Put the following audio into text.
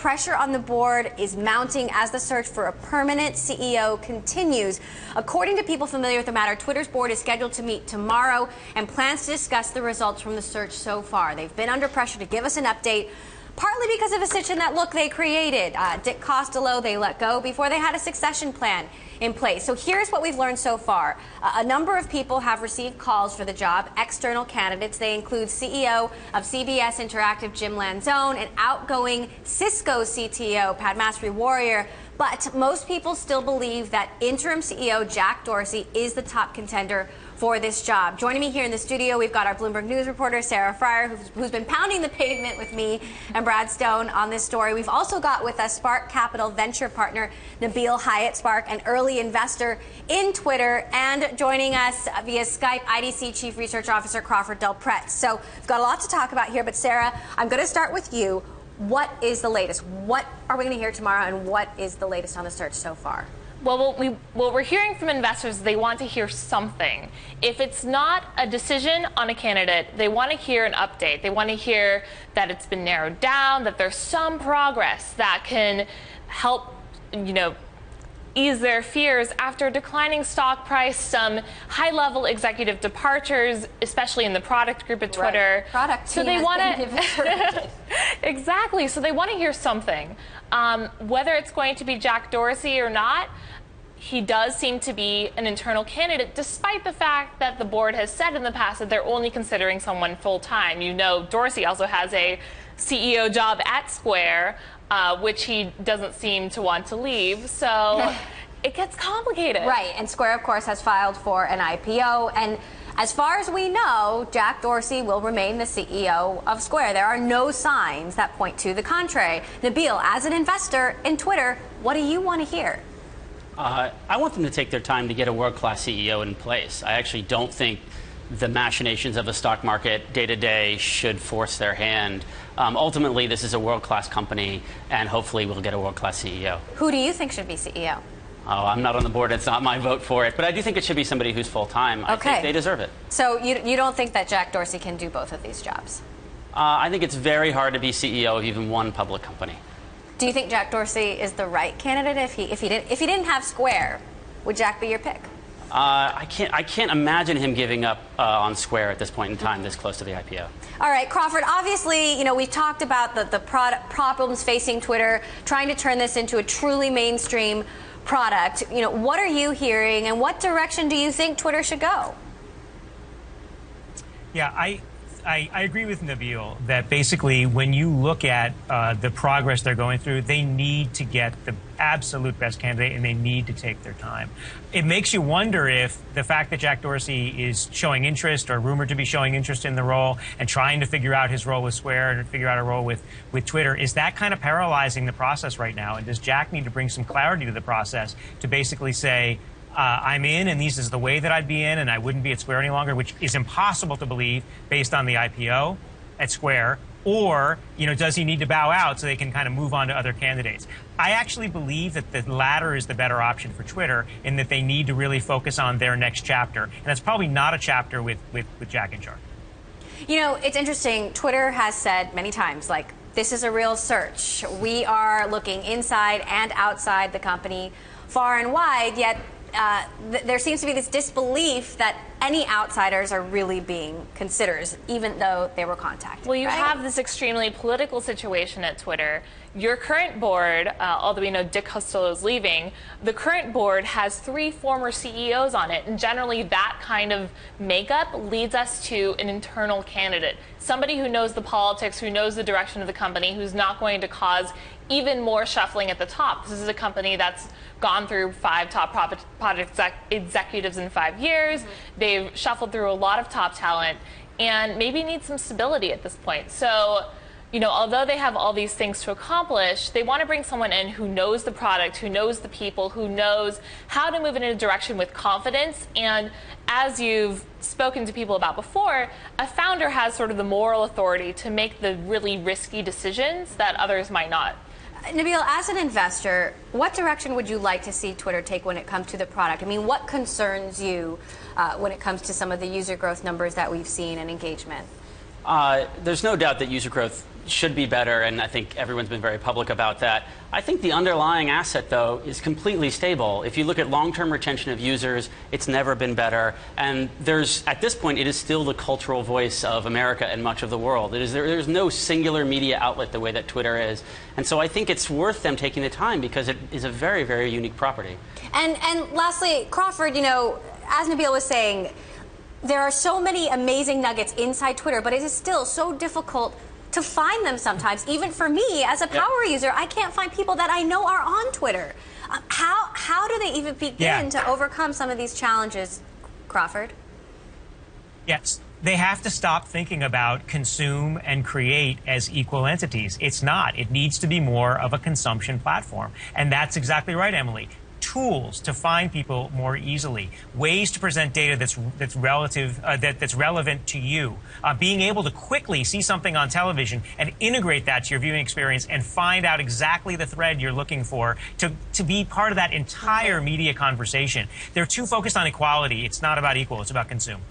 pressure on the board is mounting as the search for a permanent CEO continues. According to people familiar with the matter, Twitter's board is scheduled to meet tomorrow and plans to discuss the results from the search so far. They've been under pressure to give us an update, partly because of a situation that, look, they created. Dick Costolo, they let go before they had a succession plan in place. So here's what we've learned so far. A number of people have received calls for the job, external candidates. They include CEO of CBS Interactive Jim Lanzone and outgoing Cisco CTO Pat Masry-Warrior. But most people still believe that interim CEO Jack Dorsey is the top contender for this job. Joining me here in the studio, we've got our Bloomberg News reporter, Sarah Fryer, who's been pounding the pavement with me and Brad Stone on this story. We've also got with us Spark Capital venture partner Nabil Hyatt. Spark, an early investor in Twitter, and joining us via Skype, IDC Chief Research Officer Crawford Del Pret. So we've got a lot to talk about here, but Sarah, I'm going to start with you. What is the latest? What are we going to hear tomorrow, and what is the latest on the search so far? Well, what we're hearing from investors is they want to hear something. If it's not a decision on a candidate, they want to hear an update. They want to hear that it's been narrowed down, that there's some progress that can help, ease their fears after declining stock price, some high-level executive departures, especially in the product group at Twitter. Right. Product so they want to exactly. So they want to hear something. Whether it's going to be Jack Dorsey or not, he does seem to be an internal candidate, despite the fact that the board has said in the past that they're only considering someone full-time. Dorsey also has a CEO job at Square, which he doesn't seem to want to leave. So it gets complicated. Right. And Square, of course, has filed for an IPO. And as far as we know, Jack Dorsey will remain the CEO of Square. There are no signs that point to the contrary. Nabil, as an investor in Twitter, what do you want to hear? I want them to take their time to get a world-class CEO in place. I actually don't think the machinations of the stock market day-to-day should force their hand. Ultimately, this is a world-class company, and hopefully we'll get a world-class CEO. Who do you think should be CEO? Oh, I'm not on the board. It's not my vote for it. But I do think it should be somebody who's full-time. I think they deserve it. So you don't think that Jack Dorsey can do both of these jobs? I think it's very hard to be CEO of even one public company. Do you think Jack Dorsey is the right candidate? If he didn't have Square, would Jack be your pick? I can't imagine him giving up on Square at this point in time, this close to the IPO. All right, Crawford, obviously, we've talked about the problems facing Twitter, trying to turn this into a truly mainstream product. What are you hearing, and what direction do you think Twitter should go? Yeah, I agree with Nabil that basically when you look at the progress they're going through, they need to get the absolute best candidate, and they need to take their time. It makes you wonder if the fact that Jack Dorsey is showing interest, or rumored to be showing interest in the role, and trying to figure out his role with Square and figure out a role with Twitter, is that kind of paralyzing the process right now? And does Jack need to bring some clarity to the process to basically say, I'm in, and this is the way that I'd be in, and I wouldn't be at Square any longer, which is impossible to believe based on the IPO at Square? Or, does he need to bow out so they can kind of move on to other candidates? I actually believe that the latter is the better option for Twitter, in that they need to really focus on their next chapter. And that's probably not a chapter with Jack in charge. It's interesting. Twitter has said many times, this is a real search. We are looking inside and outside the company, far and wide, yet there seems to be this disbelief that any outsiders are really being considered, even though they were contacted. Well, you have this extremely political situation at Twitter. Your current board, although we know Dick Costolo is leaving, the current board has 3 former CEOs on it, and generally that kind of makeup leads us to an internal candidate, somebody who knows the politics, who knows the direction of the company, who's not going to cause even more shuffling at the top. This is a company that's gone through 5 top product executives in 5 years. They've shuffled through a lot of top talent and maybe need some stability at this point. So, although they have all these things to accomplish, they want to bring someone in who knows the product, who knows the people, who knows how to move in a direction with confidence. And as you've spoken to people about before, a founder has sort of the moral authority to make the really risky decisions that others might not. Nabil, as an investor, what direction would you like to see Twitter take when it comes to the product? I mean, what concerns you when it comes to some of the user growth numbers that we've seen and engagement? There's no doubt that user growth should be better, and I think everyone's been very public about that. I think the underlying asset, though, is completely stable. If you look at long-term retention of users, it's never been better. And at this point, it is still the cultural voice of America and much of the world. There's no singular media outlet the way that Twitter is. And so I think it's worth them taking the time because it is a very, very unique property. And lastly, Crawford, as Nabil was saying, there are so many amazing nuggets inside Twitter, but it is still so difficult to find them sometimes. Even for me, as a power user, I can't find people that I know are on Twitter. How do they even begin to overcome some of these challenges, Crawford? Yes. They have to stop thinking about consume and create as equal entities. It's not. It needs to be more of a consumption platform. And that's exactly right, Emily. Tools to find people more easily, ways to present data that's relevant to you, being able to quickly see something on television and integrate that to your viewing experience and find out exactly the thread you're looking for to be part of that entire media conversation. They're too focused on equality. It's not about equal. It's about consume.